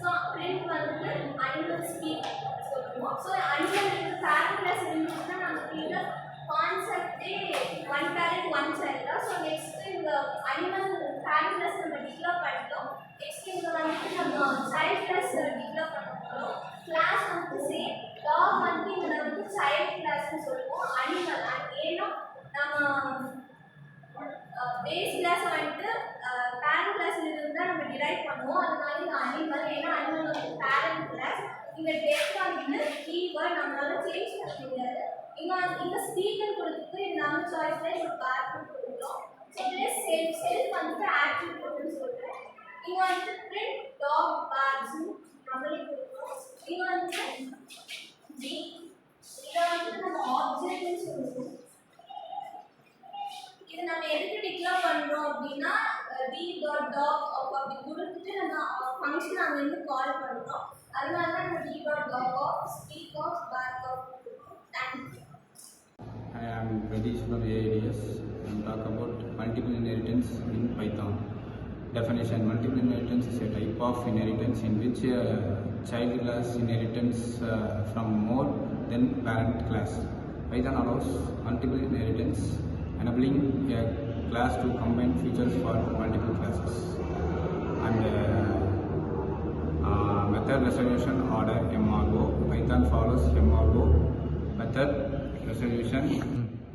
So print வந்துட்டு animal speak சொல்லுவோம். So animal வந்து parent class இருந்துச்சுன்னா நமக்கு இந்த கான்செப்டே ஒன் பேரண்ட் ஒன் சைல்டு தான். ஸோ நெக்ஸ்ட் இந்த அனிமல் பேரண்ட் கிளாஸ் நம்ம டிக்ளேர் பண்ணிட்டோம். நெக்ஸ்ட் இங்கே வந்துட்டு நம்ம சைல்ட் கிளாஸ் டிக்ளேர் பண்ண போகிறோம். கிளாஸ் வந்து சேம் டாக் வந்து இதில் வந்து சைல்ட் கிளாஸ்ன்னு சொல்லுவோம். அனிமல் ஏன்னா நம்ம பேஸ் கிளாஸ் வந்துட்டு பேரண்ட் கிளாஸ்ல இருந்து தான் நம்ம டிரைவ் பண்ணுவோம். அதனால இந்த அனிமல் ஏன்னா அனிமல் வந்து பேரண்ட் கிளாஸ். இந்த டேட்டா வந்து கீவேர்ட் நம்மளால சேஞ்ச் பண்ண முடியாது. இங்க ஸ்பீக்கர் கொடுத்துட்டு இது நம்ம சாய்ஸ்ல ஒரு பார்ட் கொடுக்குறோம். ஸோ ப்ளஸ் செல்ஃப் வந்து ஆட்ரிபியூட்னு சொல்கிறேன். இங்கே வந்து பிரிண்ட் டாக் பேர்ட்ஸ் நம்மளே கொடுக்குறோம். இங்கே வந்து டி இதை வந்து நம்ம ஆப்ஜெக்ட்னு சொல்லுவோம். இது நம்ம எதுக்கு டிக்ளேர் பண்ணுறோம் அப்படின்னா டி டாட் டாக் அப்படி கொடுத்துட்டு நம்ம ஃபங்க்ஷன் அங்கேருந்து கால் பண்ணுறோம். அதனால தான் நம்ம டி டாட் டாக் ஆஃப் ஸ்பீக் ஆஃப் பேக் ஆஃப் கொடுக்குறோம். Thank you. I am Radish from AIDS and talk about multiple inheritance in Python. Definition: multiple inheritance is a type of inheritance in which a child class inheritance from more than parent class. Python allows multiple inheritance, enabling a class to combine features for multiple classes. And method resolution order MRO. Python follows MRO method resolution.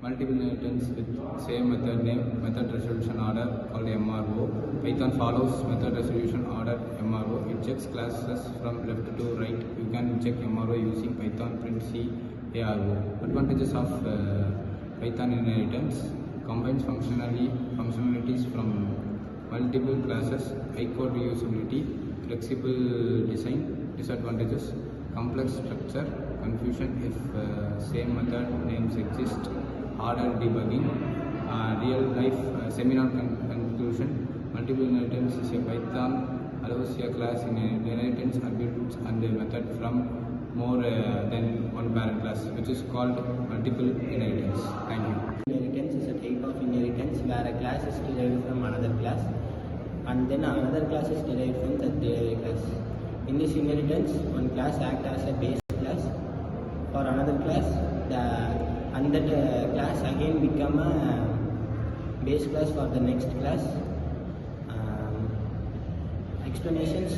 Multiple inheritance with same method name, method resolution order called MRO. Python follows method resolution order MRO. It checks classes from left to right. You can check MRO using Python print C ARO. Advantages of Python inheritance: combines functionalities from multiple classes, high code reusability, flexible design. Disadvantages: complex structure, confusion if same method names exist, harder debugging. Real life seminar conclusion: multiple inheritance is a Python allows a class in inheritance attributes and a method from more than one parent class, which is called multiple inheritance. Thank you. Inheritance is a type of inheritance where a class is derived from another class and then another class is derived from that derived class. In this inheritance, one class acts as a base class for another class, and that class again become a base class for the next class. Explanations: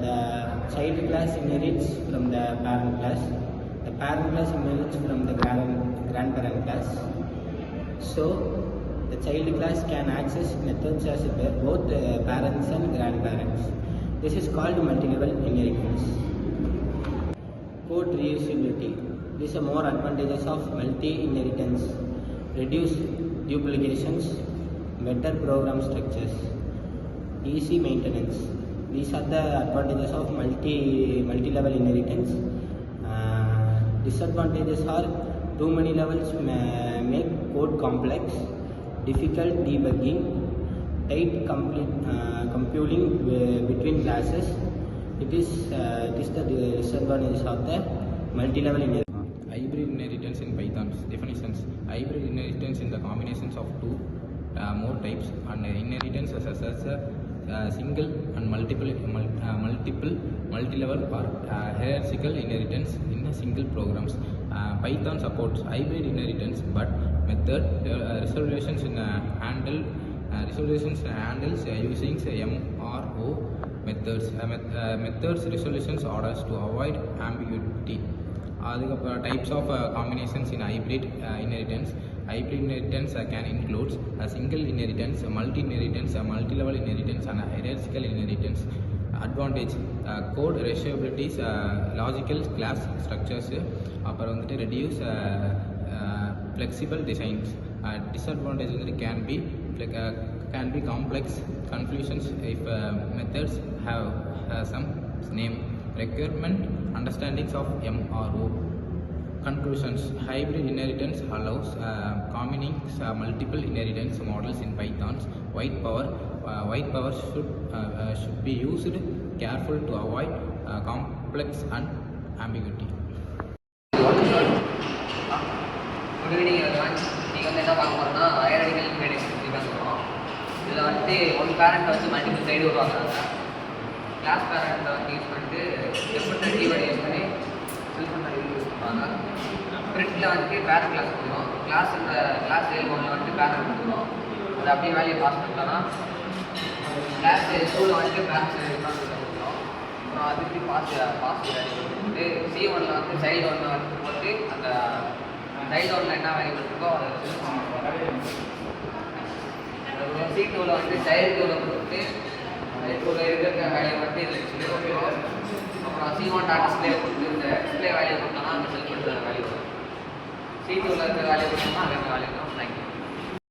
the child class inherits from the parent class, the parent class inherits from the grandparent class. So the child class can access methods as it were both parents and grandparents. This is called multi-level inheritance. Code reusability. These are more advantages of multi-inheritance: reduce duplications, better program structures, easy maintenance. These are the advantages of multi-level inheritance. Disadvantages are too many levels make code complex, difficult debugging, tight computing between classes. It is the disadvantages of the multi-level inheritance. Hybrid inheritance in Python's definitions: hybrid inheritance in the combinations of two more types, and inheritance as a single and multi-level or hierarchical inheritance in a single programs. Python supports hybrid inheritance, but method resolutions handles using MRO methods. Methods resolutions orders to avoid ambiguity. அதுக்கப்புறம் types of combinations in hybrid inheritance. Hybrid inheritance can include a single inheritance, a multi-inheritance, a multi-level inheritance, and a hierarchical inheritance. Advantage: code reusability, logical class structures, அப்புறம் வந்துட்டு reduce flexible designs. Disadvantage can be complex confusions if methods have some name, requirement, understandings of MRO. Conclusions: hybrid inheritance allows combining multiple inheritance models in Python's white power should be used careful to avoid complex and ambiguity. நீங்கள் வந்து என்ன பார்க்க போகிறோம்னா ஹையரார்க்கிக்கல் inheritance பற்றி தான் சொல்கிறோம். இதில் வந்துட்டு ஒன் பேரண்ட் வந்து மல்டிபிள் சைடு உருவாக்குறாங்க. கிளாஸ் பேரண்ட்டை வந்து யூஸ் பண்ணிட்டு டிஃப்ரெண்ட் கீவேர்டு யூஸ் பண்ணி ஃபில் பண்ணுற இது யூஸ் பண்ணுறாங்க. பிரிண்டில் வந்துட்டு பேரண்ட் கிளாஸ் கொடுக்கணும். கிளாஸ் ஒன்றில் வந்துட்டு பேரண்ட் கொடுக்கணும். அது அப்படியே வேல்யூ பாஸ் பண்ணிட்டோன்னா கிளாஸ் ஸ்கூலில் வந்துட்டு பேரண்ட்ஸ் கொடுக்கணும். அப்புறம் அதுக்கு பாஸ் வேல்யூ கொடுத்துட்டு C1 வந்து சைல்டு ஒன்று வந்து போட்டு அந்த சைல்டு ஒன்றில் என்ன வேல்யூ கொடுத்துருக்கோ அதை அப்புறம் C2 வந்து சைல்டு கொடுத்துட்டு சைல்டு இருக்கிற வேல்யூ வந்து இதில் சொல்லி கொடுக்கணும். அப்புறம் C1 டிஸ்பிளே கொடுத்து இந்த டிஸ்பிளே வேல்யூ கொடுத்தோம்னா அந்த செல் பண்ணுற வேல்யூ வரும். C2 இருக்கிற வேல்யூ கொடுத்தோம்னா அதே வேல்யூ வரும். தேங்க்யூ.